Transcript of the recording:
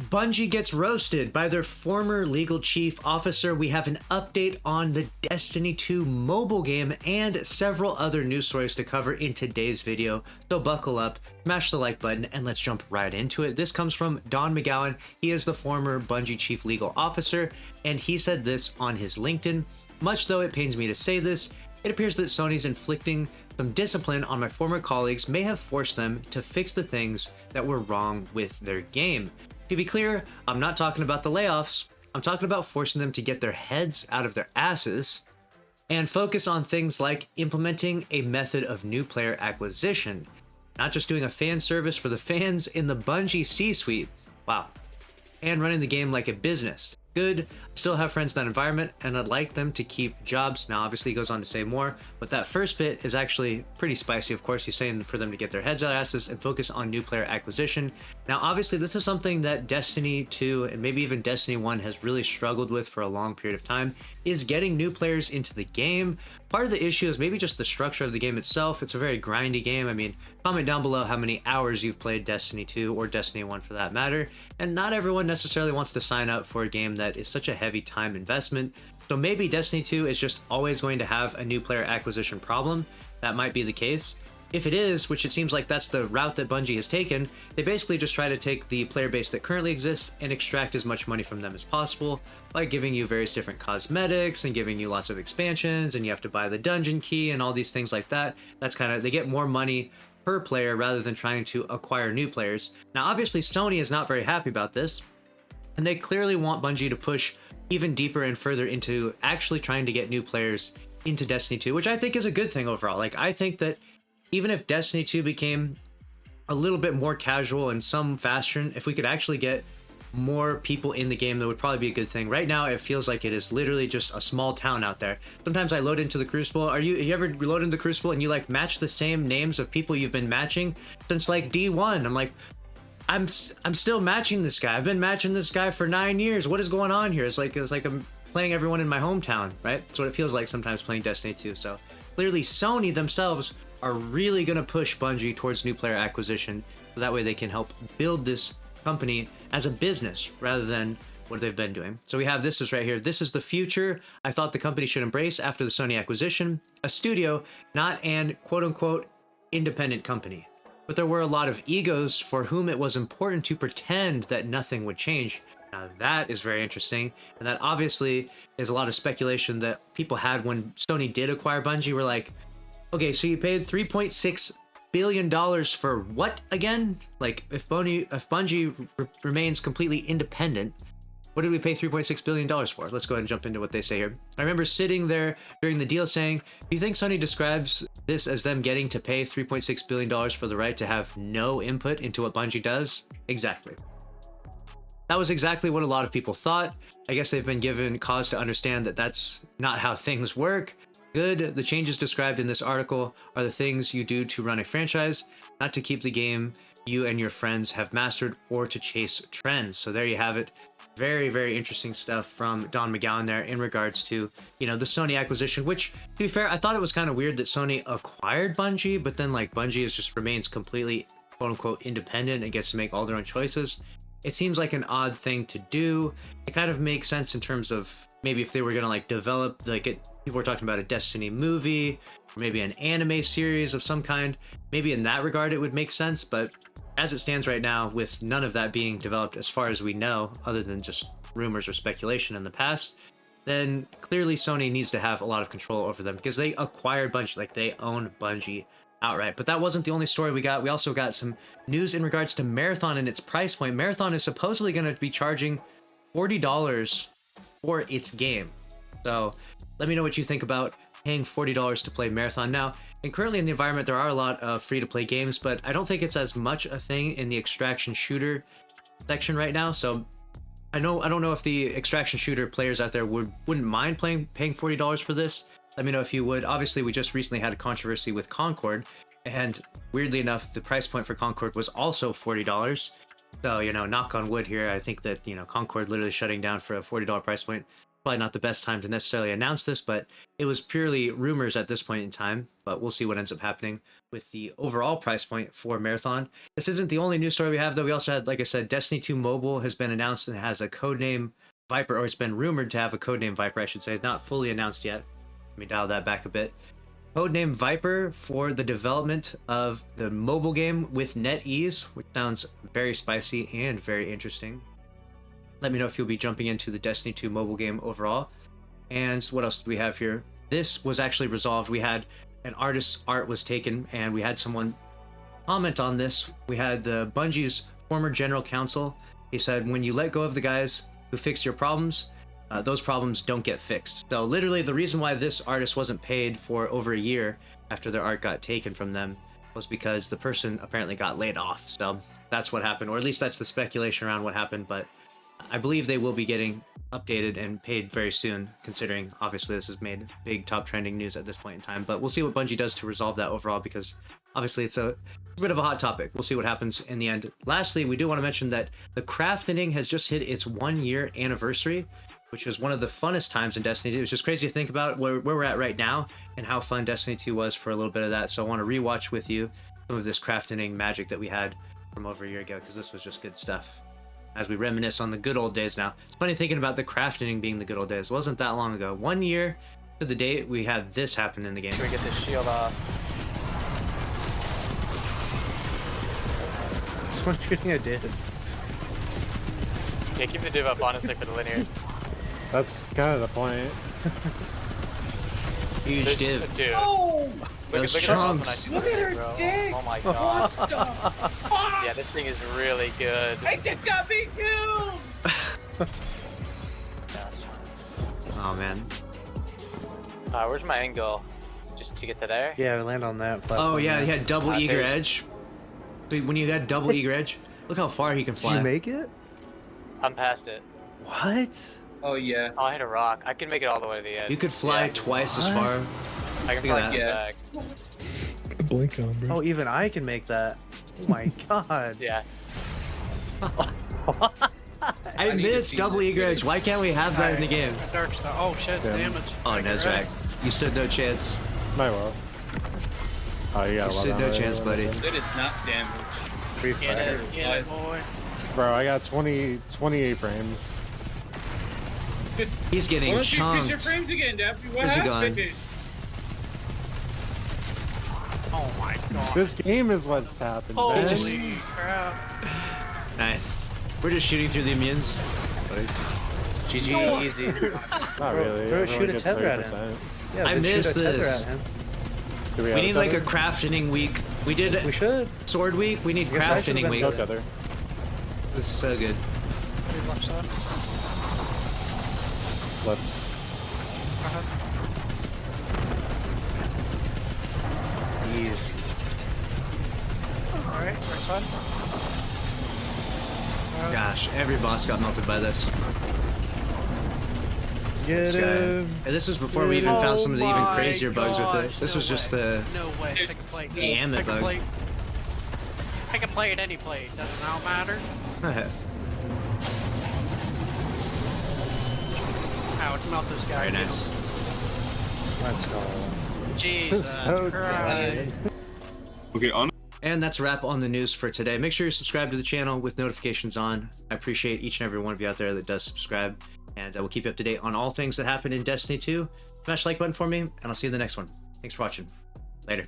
Bungie gets roasted by their former legal chief officer. We have an update on the Destiny 2 mobile game and several other news stories to cover in today's video. So buckle up, smash the like button, and let's jump right into it. This comes from Don McGowan. He is the former Bungie chief legal officer, and he said this on his LinkedIn. Much though it pains me to say this, it appears that Sony's inflicting some discipline on my former colleagues may have forced them to fix the things that were wrong with their game. To be clear, I'm not talking about the layoffs. I'm talking about forcing them to get their heads out of their asses and focus on things like implementing a method of new player acquisition, not just doing a fan service for the fans in the Bungie C-suite. Wow. And running the game like a business. Good. Still have friends in that environment, and I'd like them to keep jobs. Now, obviously, he goes on to say more, but that first bit is actually pretty spicy. Of course, he's saying for them to get their heads out of asses and focus on new player acquisition. Now, obviously, this is something that Destiny 2 and maybe even Destiny 1 has really struggled with for a long period of time, is getting new players into the game. Part of the issue is maybe just the structure of the game itself. It's a very grindy game. I mean, comment down below how many hours you've played Destiny 2 or Destiny 1 for that matter. And not everyone necessarily wants to sign up for a game that is such a heavy time investment. So maybe Destiny 2 is just always going to have a new player acquisition problem. That might be the case. If it is, which it seems like that's the route that Bungie has taken, they basically just try to take the player base that currently exists and extract as much money from them as possible by giving you various different cosmetics and giving you lots of expansions, and you have to buy the dungeon key and all these things like that. That's kind of, they get more money per player rather than trying to acquire new players. Now, obviously, Sony is not very happy about this, and they clearly want Bungie to push even deeper and further into actually trying to get new players into Destiny 2, which I think is a good thing overall. Like, I think that even if Destiny 2 became a little bit more casual in some fashion, if we could actually get more people in the game, that would probably be a good thing. Right now, it feels like it is literally just a small town out there. Sometimes I load into the Crucible. You ever load into the Crucible and you like match the same names of people you've been matching since like D1? I'm like, I'm still matching this guy. I've been matching this guy for 9 years. What is going on here? It's like I'm playing everyone in my hometown, right? That's what it feels like sometimes playing Destiny 2. So clearly Sony themselves are really going to push Bungie towards new player acquisition, so that way they can help build this company as a business rather than what they've been doing. So we have this is right here. This is the future I thought the company should embrace after the Sony acquisition. A studio, not an quote-unquote independent company. But there were a lot of egos for whom it was important to pretend that nothing would change. Now that is very interesting, and that obviously is a lot of speculation that people had when Sony did acquire Bungie. We're like, okay, so you paid $3.6 billion for what again? Like, if Bungie remains completely independent, what did we pay $3.6 billion for? Let's go ahead and jump into what they say here. I remember sitting there during the deal saying, do you think Sony describes this as them getting to pay $3.6 billion for the right to have no input into what Bungie does? Exactly. That was exactly what a lot of people thought. I guess they've been given cause to understand that that's not how things work. Good. The changes described in this article are the things you do to run a franchise, not to keep the game you and your friends have mastered or to chase trends. So there you have it. Very, very interesting stuff from Don McGowan there in regards to, you know, the Sony acquisition, which, to be fair, I thought it was kind of weird that Sony acquired Bungie, but then like Bungie just remains completely quote unquote independent and gets to make all their own choices. It seems like an odd thing to do. It kind of makes sense in terms of maybe if they were going to like develop, like people were talking about a Destiny movie, or maybe an anime series of some kind. Maybe in that regard, it would make sense. But as it stands right now, with none of that being developed as far as we know, other than just rumors or speculation in the past, then clearly Sony needs to have a lot of control over them because they acquired Bungie, like they own Bungie outright. But that wasn't the only story we got. We also got some news in regards to Marathon and its price point. Marathon is supposedly going to be charging $40 for its game. So let me know what you think about paying $40 to play Marathon. Now, and currently in the environment, there are a lot of free-to-play games, but I don't think it's as much a thing in the extraction shooter section right now. So I don't know if the extraction shooter players out there wouldn't mind paying $40 for this. Let me know if you would. Obviously, we just recently had a controversy with Concord, and weirdly enough, the price point for Concord was also $40. So, you know, knock on wood here. I think that, you know, Concord literally shutting down for a $40 price point probably not the best time to necessarily announce this, but it was purely rumors at this point in time. But we'll see what ends up happening with the overall price point for Marathon. This isn't the only news story we have, though. We also had, like I said, Destiny 2 Mobile has been announced and has a codename Viper, or it's been rumored to have a codename Viper, I should say. It's not fully announced yet. Let me dial that back a bit. Codename Viper for the development of the mobile game with NetEase, which sounds very spicy and very interesting. Let me know if you'll be jumping into the Destiny 2 mobile game overall. And what else do we have here? This was actually resolved. We had an artist's art was taken, and we had someone comment on this. We had the Bungie's former general counsel. He said, when you let go of the guys who fix your problems, those problems don't get fixed. So literally the reason why this artist wasn't paid for over a year after their art got taken from them was because the person apparently got laid off. So that's what happened, or at least that's the speculation around what happened. But I believe they will be getting updated and paid very soon, considering obviously this has made big top trending news at this point in time. But we'll see what Bungie does to resolve that overall, because obviously it's a bit of a hot topic. We'll see what happens in the end. Lastly, we do want to mention that the crafting has just hit its 1-year anniversary, which was one of the funnest times in Destiny 2. It was just crazy to think about where we're at right now and how fun Destiny 2 was for a little bit of that. So I want to rewatch with you some of this crafting magic that we had from over a year ago, because this was just good stuff. As we reminisce on the good old days now. It's funny thinking about the crafting being the good old days. It wasn't that long ago. 1 year to the date we had this happen in the game. Can we get this shield off? That's one good thing I did. Yeah, keep the div up, honestly, for the linear. That's kind of the point. Huge div. Dude. Oh! Those Look chunks. Look at her bro. dick! Oh my god. What the fuck? Yeah, this thing is really good. I just got me killed! Oh man. Where's my angle? Just to get to there? Yeah, we land on that platform. Oh yeah, he had double eager there's- edge. So when you had double eager edge, look how far he can Did fly. you make it? I'm past it. What? Oh yeah. Oh, I hit a rock. I can make it all the way to the edge. You could fly Yeah, twice as What? far. I can Look at probably that. get back. Blink on, bro. Oh, even I can make that. Oh my god. Yeah. I need to missed see double this eager edge. Why can't we have that in the game? Dark Star. Oh shit, Damn. damage. Oh, I get Nezrak, wrecked. you stood no chance. Might well. Oh, you got You a lot stood on no it. chance, buddy. That is not damage. Free Get fire. it, get it, boy. Bro, I got 28 frames. He's Why getting don't you push your chunks. frames again, Daffy? What Where's he happened? going? Oh my god. This game is what's happened, Holy man. just- crap. Nice. We're just shooting through the immune. GG, easy. Not really. Throw a Everyone shoot a gets tether at him. 30%. Yeah, I then shoot missed a tether this. at him. Do We have need like a tether? crafting week. We did We should. sword week. We need Guess I should've crafting been week. No tether. This is so good. Dude, left side. Left. Easy. Alright, right side. Gosh, every boss got melted by this. Get This guy. him. And this was before we even found some of the even Oh crazier my bugs with it. gosh, This no was just way. the No way. Pick a plate. the ambit Pick a bug. plate. Pick a plate, any plate. Doesn't now matter. Ouch, melt this guy. Very nice. Let's go. Jesus So Christ. good. Okay, on. And that's a wrap on the news for today. Make sure you subscribe to the channel with notifications on. I appreciate each and every one of you out there that does subscribe. And we'll keep you up to date on all things that happen in Destiny 2. Smash the like button for me, and I'll see you in the next one. Thanks for watching. Later.